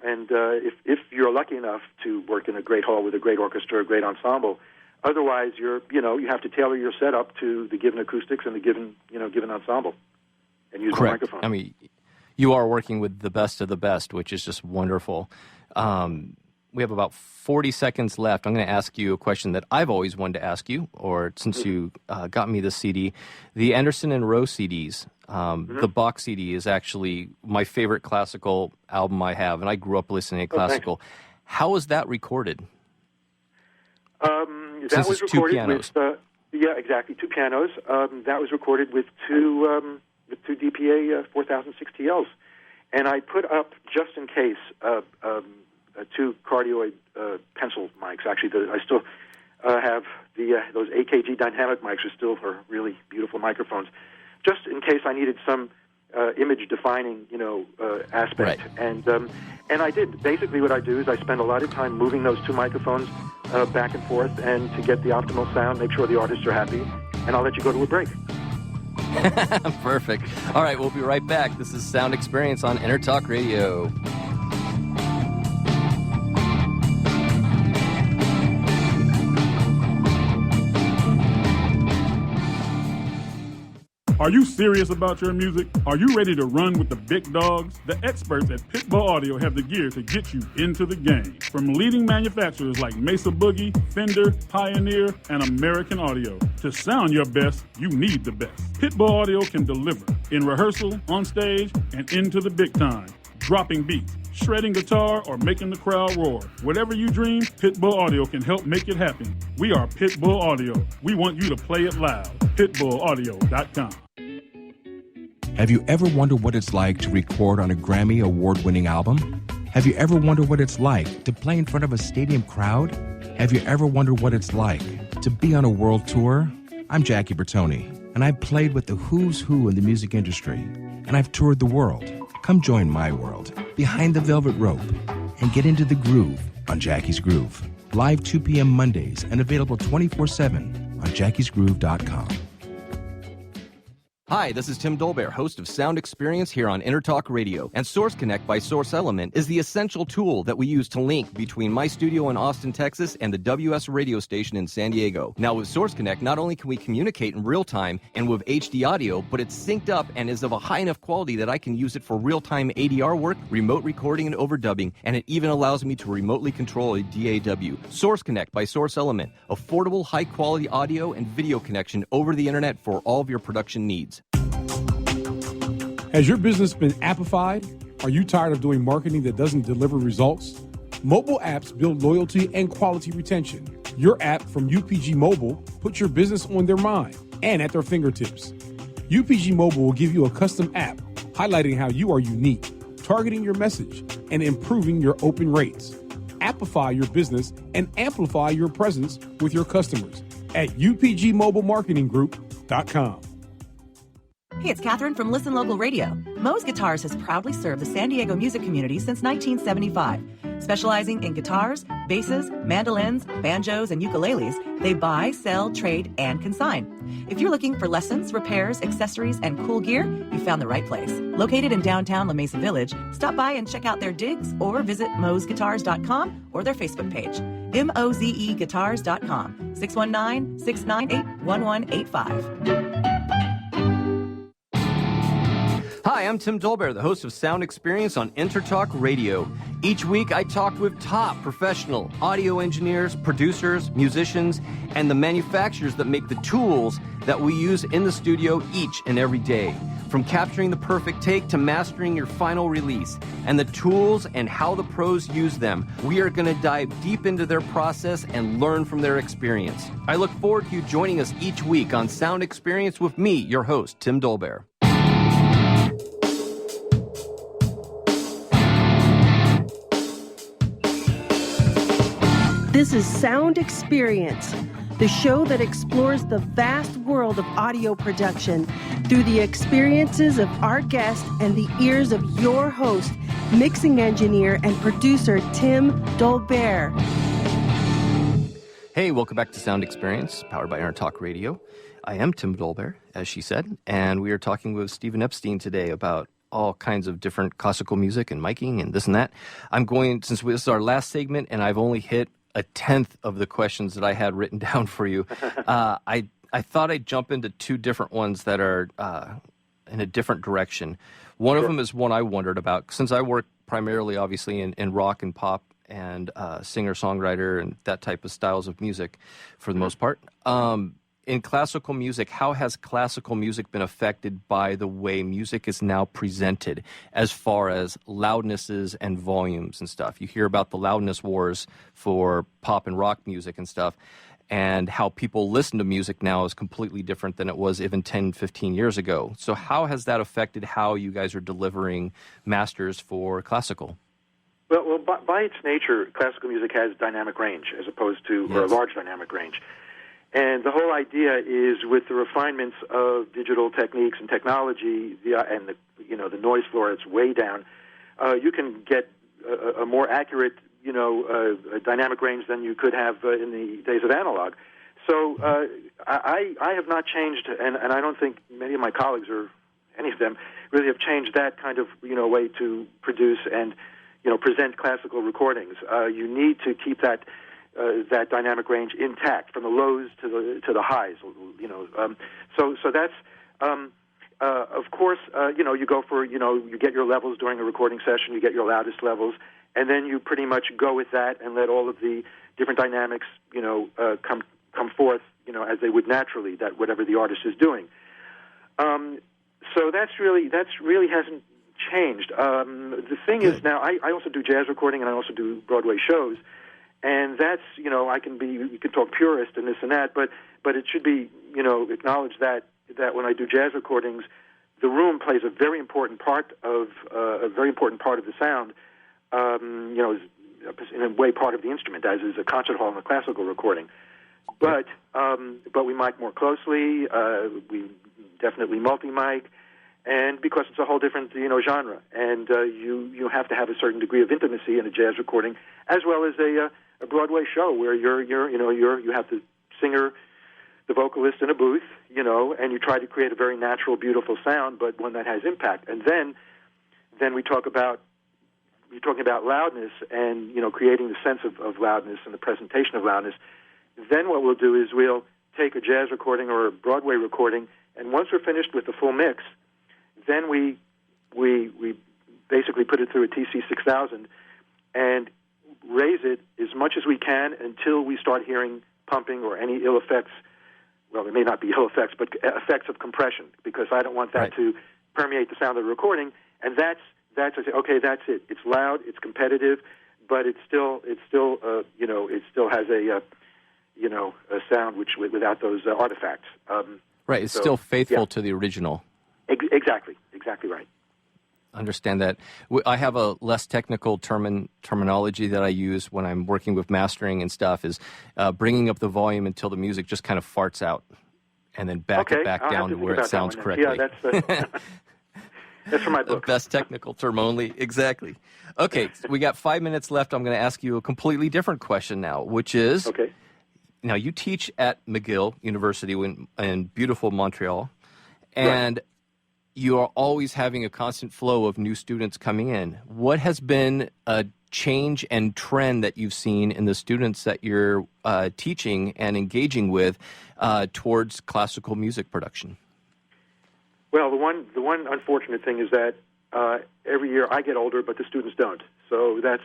if you're lucky enough to work in a great hall with a great orchestra, a great ensemble, otherwise you have to tailor your setup to the given acoustics and the given ensemble, and use the microphone.
I mean, you are working with the best of the best, which is just wonderful. We have about 40 seconds left. I'm going to ask you a question that I've always wanted to ask you, or since you got me the CD. The Anderson and Rowe CDs, the Bach CD is actually my favorite classical album I have, and I grew up listening to classical. How was that recorded?
That was recorded with 2 pianos. That was recorded with two DPA 4006 TLs, and I put up, just in case, 2 cardioid pencil mics. Actually, I still have those AKG dynamic mics are really beautiful microphones, just in case I needed some image defining aspect. Right. And I did. Basically, what I do is I spend a lot of time moving those 2 microphones back and forth, and to get the optimal sound, make sure the artists are happy, and I'll let you go to a break.
Perfect. All right, we'll be right back. This is Sound Experience on InterTalk Radio.
Are you serious about your music? Are you ready to run with the big dogs? The experts at Pittsburgh Audio have the gear to get you into the game. From leading manufacturers like Mesa Boogie, Fender, Pioneer, and American Audio. To sound your best, you need the best. Pittsburgh Audio can deliver in rehearsal, on stage, and into the big time. Dropping beats, shredding guitar, or making the crowd roar. Whatever you dream, Pitbull Audio can help make it happen. We are Pitbull Audio. We want you to play it loud. PitbullAudio.com.
Have you ever wondered what it's like to record on a Grammy award-winning album? Have you ever wondered what it's like to play in front of a stadium crowd? Have you ever wondered what it's like to be on a world tour? I'm Jackie Bertoni, and I've played with the who's who in the music industry, and I've toured the world. Come join my world, Behind the Velvet Rope, and get into the groove on Jackie's Groove. Live 2 p.m. Mondays and available 24/7 on jackiesgroove.com.
Hi, this is Tim Dolbear, host of Sound Experience here on InterTalk Radio. And Source Connect by Source Element is the essential tool that we use to link between my studio in Austin, Texas, and the WS radio station in San Diego. Now, with Source Connect, not only can we communicate in real time and with HD audio, but it's synced up and is of a high enough quality that I can use it for real-time ADR work, remote recording, and overdubbing, and it even allows me to remotely control a DAW. Source Connect by Source Element, affordable, high-quality audio and video connection over the internet for all of your production needs.
Has your business been appified? Are you tired of doing marketing that doesn't deliver results? Mobile apps build loyalty and quality retention. Your app from UPG Mobile puts your business on their mind and at their fingertips. UPG Mobile will give you a custom app highlighting how you are unique, targeting your message, and improving your open rates. Appify your business and amplify your presence with your customers at upgmobilemarketinggroup.com.
Hey, it's Catherine from Listen Local Radio. Moe's Guitars has proudly served the San Diego music community since 1975. Specializing in guitars, basses, mandolins, banjos, and ukuleles, they buy, sell, trade, and consign. If you're looking for lessons, repairs, accessories, and cool gear, you found the right place. Located in downtown La Mesa Village, stop by and check out their digs or visit moesguitars.com or their Facebook page. mozeguitars.com, 619-698-1185.
Hi, I'm Tim Dolbear, the host of Sound Experience on Intertalk Radio. Each week, I talk with top professional audio engineers, producers, musicians, and the manufacturers that make the tools that we use in the studio each and every day. From capturing the perfect take to mastering your final release, and the tools and how the pros use them, we are going to dive deep into their process and learn from their experience. I look forward to you joining us each week on Sound Experience with me, your host, Tim Dolbear.
This is Sound Experience, the show that explores the vast world of audio production through the experiences of our guest and the ears of your host, mixing engineer and producer Tim Dolbear.
Hey, welcome back to Sound Experience, powered by Intertalk Radio. I am Tim Dolbear, as she said, and we are talking with Stephen Epstein today about all kinds of different classical music and miking and this and that. Since this is our last segment and I've only hit a tenth of the questions that I had written down for you, I thought I'd jump into two different ones that are in a different direction. One of them is one I wondered about, since I work primarily, obviously, in rock and pop and singer-songwriter and that type of styles of music for the most part. In classical music, how has classical music been affected by the way music is now presented as far as loudnesses and volumes and stuff? You hear about the loudness wars for pop and rock music and stuff, and how people listen to music now is completely different than it was even 10, 15 years ago. So how has that affected how you guys are delivering masters for classical?
Well, by its nature, classical music has dynamic range as opposed to, or a large dynamic range. And the whole idea is, with the refinements of digital techniques and technology, and the noise floor is way down, you can get a more accurate, dynamic range than you could have in the days of analog. So I have not changed, and I don't think many of my colleagues or any of them really have changed that kind of way to produce and present classical recordings. You need to keep that dynamic range intact, from the lows to the highs. So that's of course you go for you get your levels during a recording session, you get your loudest levels, and then you pretty much go with that and let all of the different dynamics come forth as they would naturally, that whatever the artist is doing. So that's really hasn't changed. The thing is, now I also do jazz recording and I also do Broadway shows. And that's, you can talk purist and this and that, but it should be, acknowledged that when I do jazz recordings, the room plays a very important part of the sound, in a way part of the instrument, as is a concert hall in a classical recording. But we mic more closely, we definitely multi-mic, and because it's a whole different, genre, and you have to have a certain degree of intimacy in a jazz recording, as well as a Broadway show where you have the singer, the vocalist in a booth, and you try to create a very natural, beautiful sound, but one that has impact. And then we're talking about loudness and creating the sense of loudness and the presentation of loudness. Then what we'll do is we'll take a jazz recording or a Broadway recording, and once we're finished with the full mix, then we basically put it through a TC6000 and raise it as much as we can until we start hearing pumping or any ill effects. Well, there may not be ill effects, but effects of compression, because I don't want that to permeate the sound of the recording. And that's I say, okay, that's it. It's loud, it's competitive, but it still has a sound without those artifacts.
Right, it's still faithful to the original.
Exactly right.
Understand that. I have a less technical terminology that I use when I'm working with mastering and stuff, is bringing up the volume until the music just kind of farts out, and then back it back down to where it sounds correctly.
Yeah, that's from my book.
The best technical term only. Exactly. Okay, so we got 5 minutes left. I'm going to ask you a completely different question now, which is, now you teach at McGill University in beautiful Montreal, and you are always having a constant flow of new students coming in. What has been a change and trend that you've seen in the students that you're teaching and engaging with towards classical music production?
Well, the one unfortunate thing is that every year I get older, but the students don't. So that's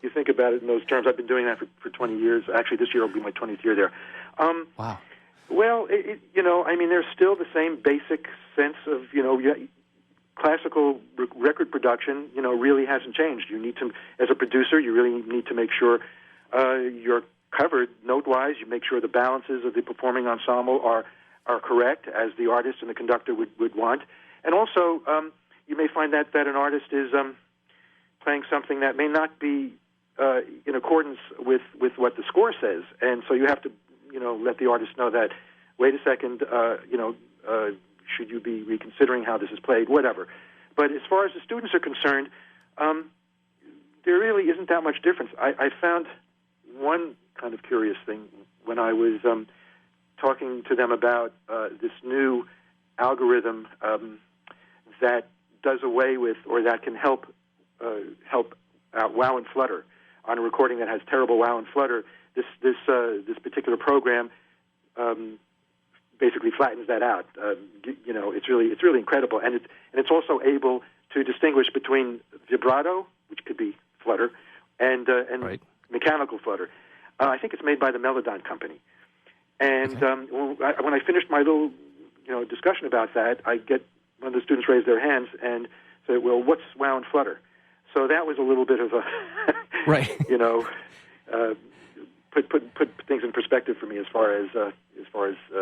you think about it in those terms. I've been doing that for 20 years. Actually, this year will be my 20th year there.
Wow.
Well, there's still the same basic sense of, classical record production, really hasn't changed. You need to, as a producer, you really need to make sure you're covered note-wise. You make sure the balances of the performing ensemble are correct, as the artist and the conductor would want. And also, you may find that an artist is playing something that may not be in accordance with what the score says. And so you have to, let the artist know that, wait a second, should you be reconsidering how this is played, whatever. But as far as the students are concerned, there really isn't that much difference. I found one kind of curious thing when I was talking to them about this new algorithm that does away with, or that can help out wow and flutter on a recording that has terrible wow and flutter. This particular program basically flattens that out. It's really incredible, and it's also able to distinguish between vibrato, which could be flutter, and
right.
mechanical flutter. I think it's made by the Melodyne company. And when I finished my little discussion about that, I get one of the students raise their hands and say, "Well, what's wow and flutter?" So that was a little bit of a
right.
Put things in perspective for me as far as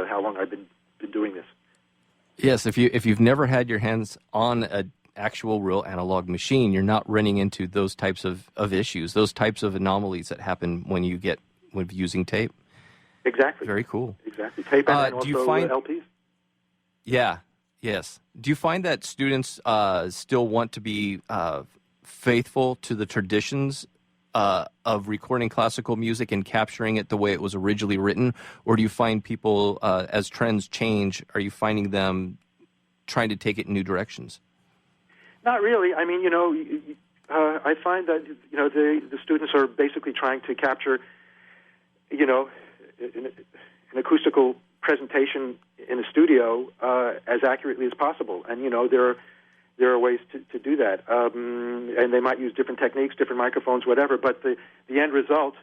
how long I've been doing this.
Yes, if you've never had your hands on an actual real analog machine, you're not running into those types of issues, those types of anomalies that happen when using tape.
Exactly.
Very cool.
Exactly. Tape and also
do you find,
LPs.
Yeah. Yes. Do you find that students still want to be faithful to the traditions of recording classical music and capturing it the way it was originally written, or do you find people, as trends change, are you finding them trying to take it in new directions?
Not really. I mean, I find that the students are basically trying to capture, an acoustical presentation in a studio as accurately as possible, and there are ways to do that, and they might use different techniques, different microphones, whatever. But the end result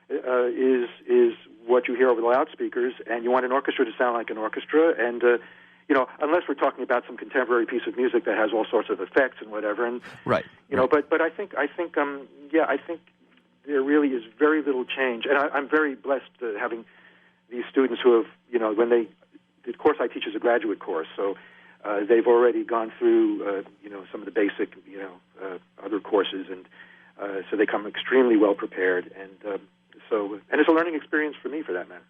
is what you hear over the loudspeakers, and you want an orchestra to sound like an orchestra. And unless we're talking about some contemporary piece of music that has all sorts of effects and whatever. And
right.
But I think there really is very little change, and I'm very blessed having these students who have the course I teach is a graduate course, so. They've already gone through, some of the basic, other courses, and so they come extremely well prepared, and it's a learning experience for me, for that matter.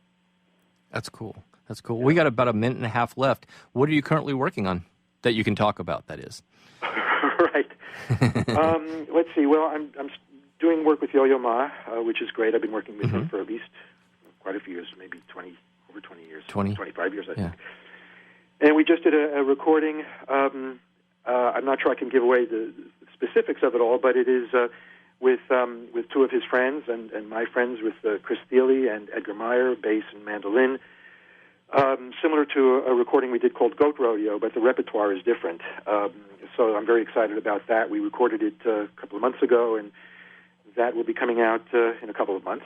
That's cool.
That's cool. We got about a minute and a half left. What are you currently working on that you can talk about? That is.
Right. Let's see. Well, I'm doing work with Yo-Yo Ma, which is great. I've been working with him for at least quite a few years, maybe over 20 years, 25 years, I think. And we just did a recording. I'm not sure I can give away the specifics of it all, but it is with two of his friends and my friends, with Chris Thiele and Edgar Meyer, bass and mandolin. Similar to a recording we did called Goat Rodeo, but the repertoire is different. So I'm very excited about that. We recorded it a couple of months ago, and that will be coming out in a couple of months.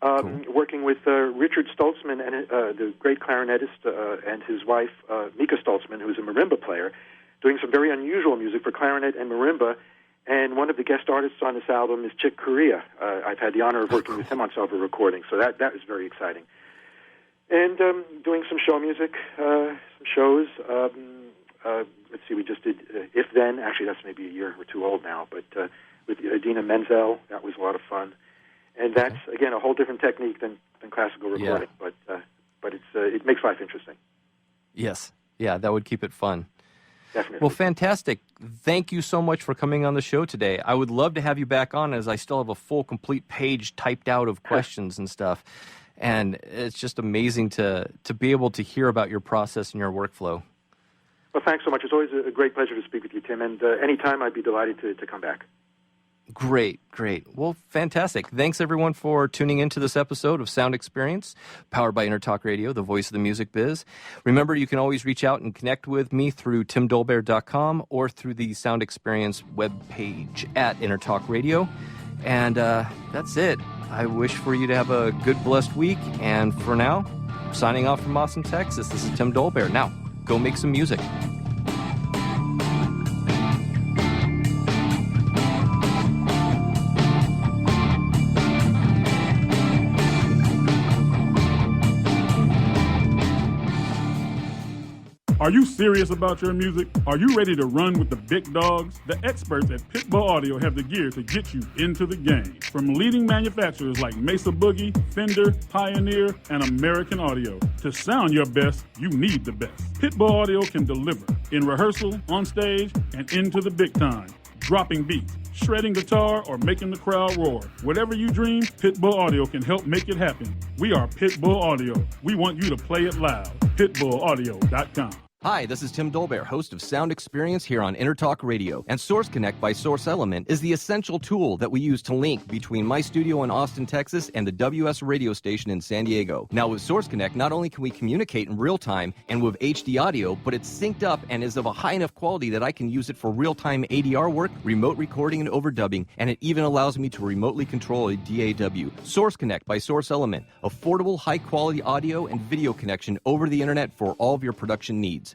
Cool. Working with Richard Stoltzman, and the great clarinetist, and his wife, Mika Stoltzman, who's a marimba player, doing some very unusual music for clarinet and marimba. And one of the guest artists on this album is Chick Corea. I've had the honor of working with him on several recordings, so that is very exciting. And doing some show music, some shows. Let's see, we just did If Then. Actually, that's maybe a year or two old now, but with Adina Menzel, that was a lot of fun. And that's, again, a whole different technique than classical recording, but it makes life interesting.
Yes. Yeah, that would keep it fun.
Definitely.
Well, fantastic. Thank you so much for coming on the show today. I would love to have you back on, as I still have a full, complete page typed out of questions and stuff. And it's just amazing to be able to hear about your process and your workflow.
Well, thanks so much. It's always a great pleasure to speak with you, Tim. And anytime, I'd be delighted to come back.
Great. Well, fantastic. Thanks, everyone, for tuning into this episode of Sound Experience, powered by Intertalk Radio, the voice of the music biz. Remember, you can always reach out and connect with me through timdolbear.com or through the Sound Experience webpage at Intertalk Radio. And that's it. I wish for you to have a good, blessed week. And for now, signing off from Austin, Texas, this is Tim Dolbear. Now, go make some music.
Are you serious about your music? Are you ready to run with the big dogs? The experts at Pittsburgh Audio have the gear to get you into the game. From leading manufacturers like Mesa Boogie, Fender, Pioneer, and American Audio. To sound your best, you need the best. Pittsburgh Audio can deliver in rehearsal, on stage, and into the big time. Dropping beats, shredding guitar, or making the crowd roar. Whatever you dream, Pitbull Audio can help make it happen. We are Pitbull Audio. We want you to play it loud. PitbullAudio.com.
Hi, this is Tim Dolbear, host of Sound Experience here on Intertalk Radio. And Source Connect by Source Element is the essential tool that we use to link between my studio in Austin, Texas, and the WS radio station in San Diego. Now, with Source Connect, not only can we communicate in real time and with HD audio, but it's synced up and is of a high enough quality that I can use it for real-time ADR work, remote recording, and overdubbing, and it even allows me to remotely control a DAW. Source Connect by Source Element, affordable, high-quality audio and video connection over the internet for all of your production needs.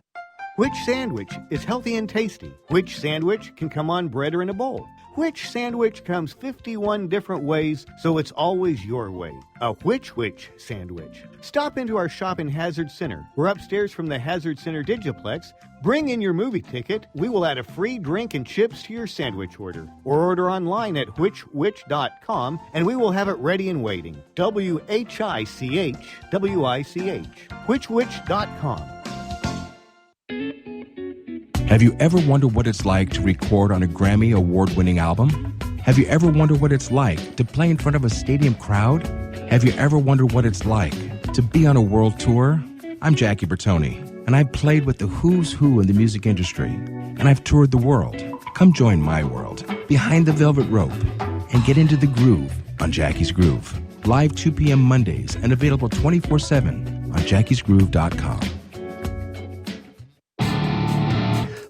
Which sandwich is healthy and tasty? Which sandwich can come on bread or in a bowl? Which sandwich comes 51 different ways, so it's always your way? A which sandwich. Stop into our shop in Hazard Center. We're upstairs from the Hazard Center Digiplex. Bring in your movie ticket. We will add a free drink and chips to your sandwich order. Or order online at which.com, and we will have it ready and waiting. WHICH, which.com.
Have you ever wondered what it's like to record on a Grammy award-winning album? Have you ever wondered what it's like to play in front of a stadium crowd? Have you ever wondered what it's like to be on a world tour? I'm Jackie Bertoni, and I've played with the who's who in the music industry, and I've toured the world. Come join my world, behind the velvet rope, and get into the groove on Jackie's Groove. Live 2 p.m. Mondays and available 24/7 on jackiesgroove.com.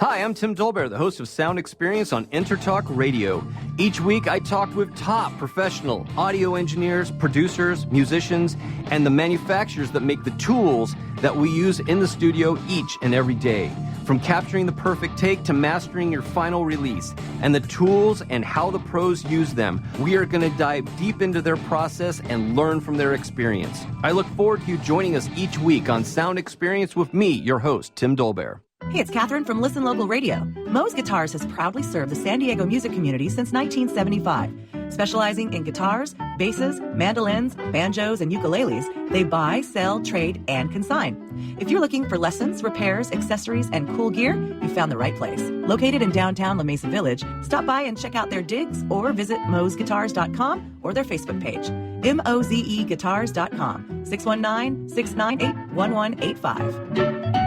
Hi, I'm Tim Dolbear, the host of Sound Experience on Intertalk Radio. Each week, I talk with top professional audio engineers, producers, musicians, and the manufacturers that make the tools that we use in the studio each and every day. From capturing the perfect take to mastering your final release, and the tools and how the pros use them, we are going to dive deep into their process and learn from their experience. I look forward to you joining us each week on Sound Experience with me, your host, Tim Dolbear.
Hey, it's Catherine from Listen Local Radio. Moe's Guitars has proudly served the San Diego music community since 1975. Specializing in guitars, basses, mandolins, banjos, and ukuleles, they buy, sell, trade, and consign. If you're looking for lessons, repairs, accessories, and cool gear, you found the right place. Located in downtown La Mesa Village, stop by and check out their digs or visit moesguitars.com or their Facebook page. MOZEguitars.com, 619-698-1185.